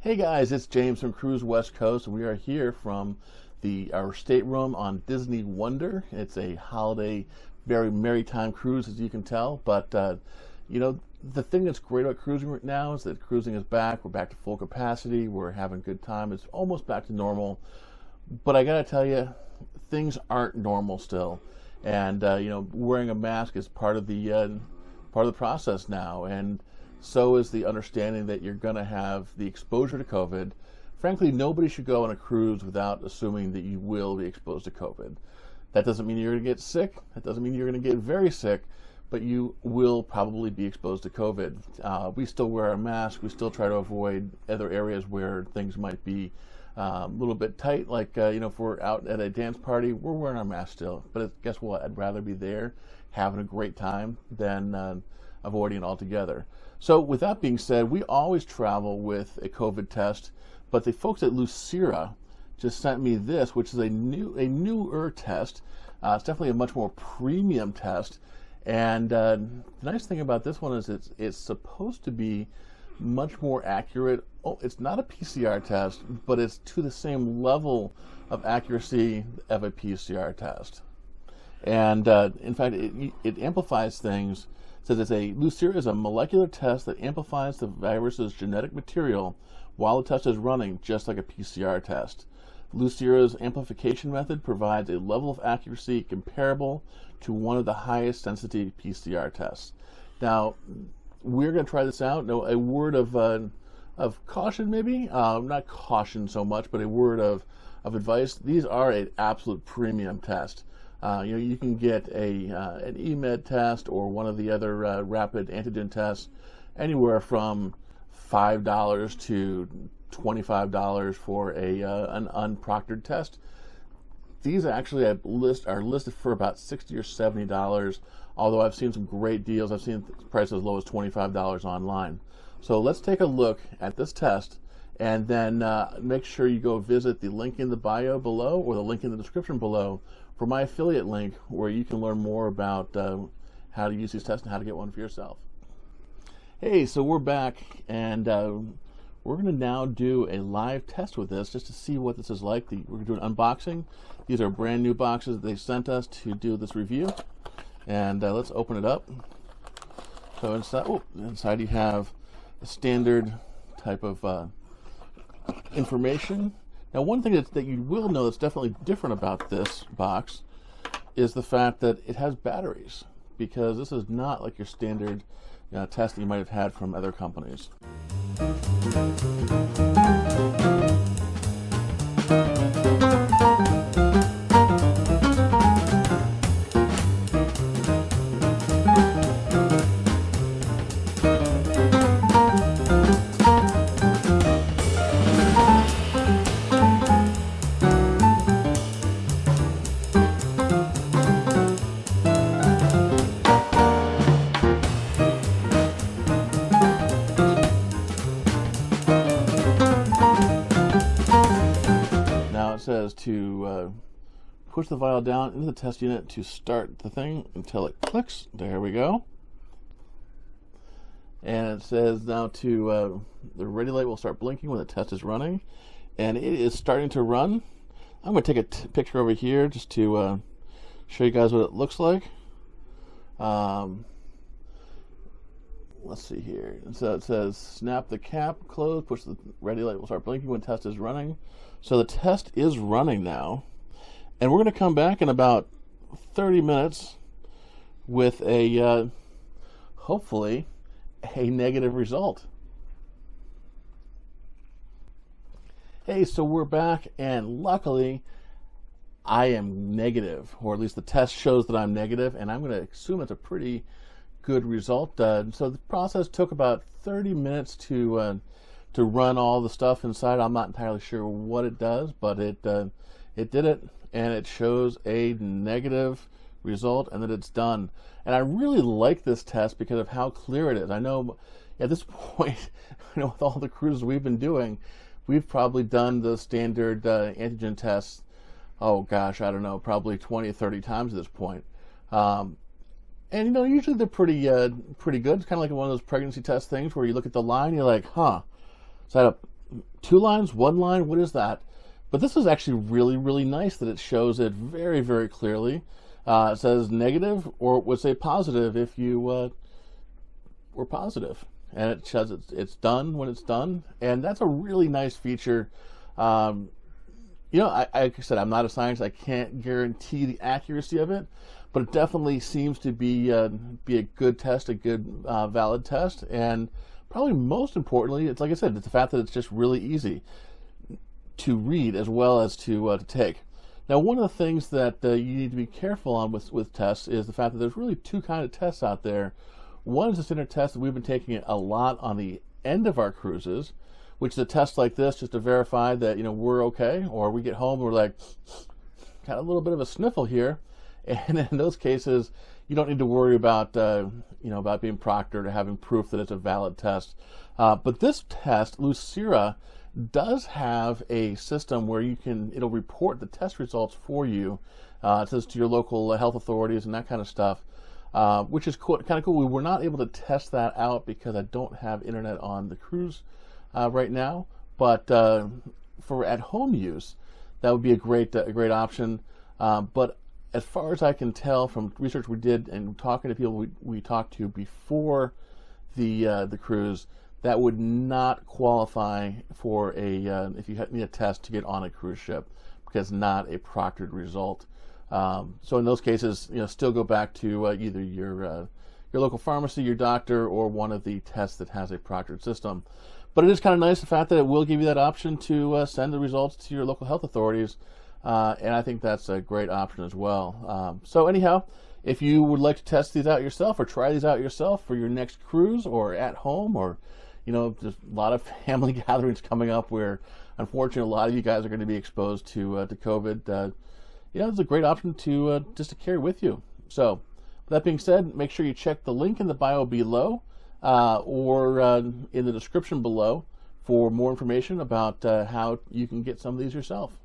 Hey guys, it's James from Cruise West Coast. We are here from our stateroom on Disney Wonder. It's a holiday, very merry time cruise, as you can tell. But the thing that's great about cruising right now is that cruising is back. We're back to full capacity. We're having a good time. It's almost back to normal. But I gotta tell you, things aren't normal still. And wearing a mask is part of the process now. And so is the understanding that you're going to have the exposure to COVID. Frankly, nobody should go on a cruise without assuming that you will be exposed to COVID. That doesn't mean you're going to get sick. That doesn't mean you're going to get very sick, but you will probably be exposed to COVID. We still wear our mask. We still try to avoid other areas where things might be a little bit tight. Like, if we're out at a dance party, we're wearing our mask still. But guess what? I'd rather be there having a great time than avoiding it altogether. So with that being said, we always travel with a COVID test, but the folks at Lucira just sent me this, which is a newer test. It's definitely a much more premium test. And the nice thing about this one is it's supposed to be much more accurate. Oh, it's not a PCR test, but it's to the same level of accuracy of a PCR test. And in fact, it amplifies things. Says Lucira is a molecular test that amplifies the virus's genetic material while the test is running, just like a PCR test. Lucira's amplification method provides a level of accuracy comparable to one of the highest sensitivity PCR tests. Now, we're going to try this out. No, a word of caution, maybe not caution so much, but a word of advice. These are an absolute premium test. You can get an eMed test or one of the other rapid-antigen tests anywhere from $5 to $25 for an unproctored test. These actually are listed for about $60 or $70, although I've seen some great deals. I've seen prices as low as $25 online. So let's take a look at this test, and then make sure you go visit the link in the bio below or the link in the description below for my affiliate link, where you can learn more about how to use these tests and how to get one for yourself. Hey, so we're back, and we're going to now do a live test with this just to see what this is like. We're going to do an unboxing. These are brand new boxes that they sent us to do this review, and let's open it up. So inside you have a standard type of information. Now, one thing that you will know that's definitely different about this box is the fact that it has batteries, because this is not like your standard test that you might have had from other companies. It says to push the vial down into the test unit to start the thing until it clicks. There we go. And it says now to the ready light will start blinking when the test is running, and it is starting to run. I'm going to take a picture over here just to show you guys what it looks like. Let's see here. And so it says snap the cap close, push the ready light will start blinking when test is running. So the test is running now, and we're going to come back in about 30 minutes with a hopefully a negative result. Hey, so we're back, and luckily I am negative, or at least the test shows that I'm negative, and I'm going to assume it's a pretty good result. So the process took about 30 minutes to run all the stuff inside. I'm not entirely sure what it does, but it did it, and it shows a negative result and that it's done. And I really like this test because of how clear it is. I know at this point, with all the cruises we've been doing, we've probably done the standard antigen tests, oh gosh, I don't know, probably 20 or 30 times at this point. And usually they're pretty good. It's kind of like one of those pregnancy test things where you look at the line, you're like, huh, is that 2 lines, 1 line, what is that? But this is actually really, really nice that it shows it very, very clearly. It says negative, or it would say positive if you were positive. And it says it's done when it's done. And that's a really nice feature. You know, like I said, I'm not a scientist. I can't guarantee the accuracy of it, but it definitely seems to be a good test, a good valid test. And probably most importantly, it's like I said, it's the fact that it's just really easy to read as well as to take. Now, one of the things that you need to be careful on with tests is the fact that there's really 2 kinds of tests out there. One is a standard test that we've been taking a lot on the end of our cruises, which is a test like this just to verify that, you know, we're okay, or we get home and we're like, got a little bit of a sniffle here. And in those cases, you don't need to worry about, you know, about being proctored or having proof that it's a valid test. But this test, Lucira, does have a system where it'll report the test results for you. It says to your local health authorities and that kind of stuff, which is kind of cool. We were not able to test that out because I don't have internet on the cruise right now. But for at-home use, that would be a great option. But as far as I can tell from research we did and talking to people we talked to before the cruise, that would not qualify for if you need a test to get on a cruise ship, because not a proctored result. So in those cases, you know, still go back to either your local pharmacy, your doctor, or one of the tests that has a proctored system. But it is kind of nice the fact that it will give you that option to send the results to your local health authorities, and I think that's a great option as well. So anyhow, if you would like to test these out yourself or try these out yourself for your next cruise or at home, or you know, there's a lot of family gatherings coming up where, unfortunately, a lot of you guys are going to be exposed to COVID. You know, it's a great option to just to carry with you. So, with that being said, make sure you check the link in the bio below or in the description below for more information about how you can get some of these yourself.